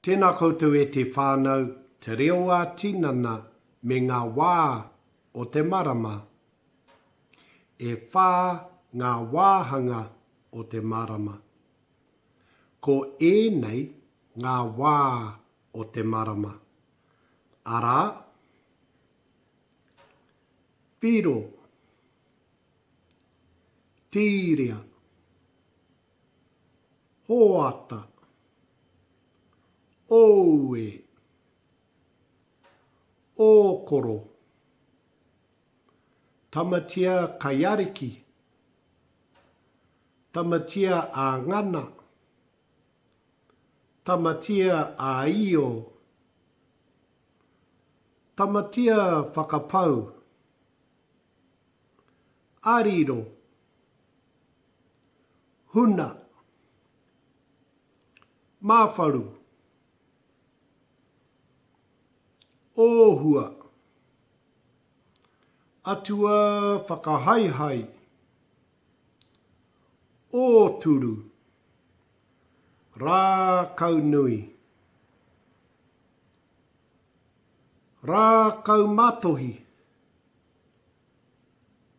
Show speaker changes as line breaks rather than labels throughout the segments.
Tēnā koutou e te whānau, te Reo-a-tinana Ngā Wā o te marama. E whā ngā wāhanga o te marama. Ko ēnei ngā wā o te marama. Arā, Whiro, Tirea, Hoata, Ōhua, Ōkoro, Tamatea-kai-ariki, Tamatea-ā-ngana, Tamatea-āio, Tamatea-whakapau, Ariro, Huna, Māwharu, Ōhua, atua whakahaihai, Ōturu, Rākau-nui, Rākau-matohi,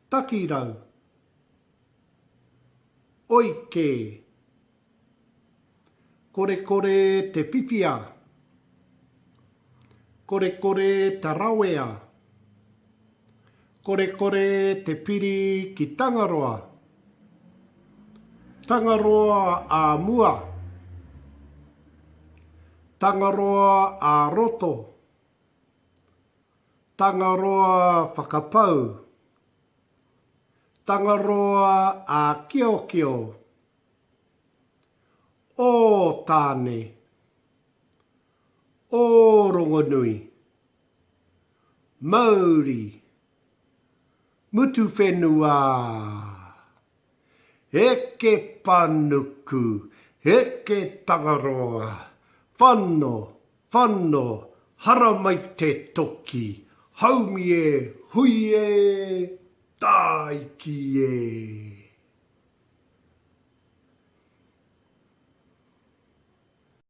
Takirau, Oike, Korekore-te-whiwhia, Korekore-te-rawea, Korekore-te-piri-ki-tangaroa, Tangaroa-ā-mua, Tangaroa-ā-roto, Tangaroa-whakapau, Tangaroa-ā-kiokio, Ōtāne, Ōrongonui, Māori, Mutu whenua, Heke panuku, Heke Tangaroa, whānau, haramai te toki, haumie, huie, taiki e.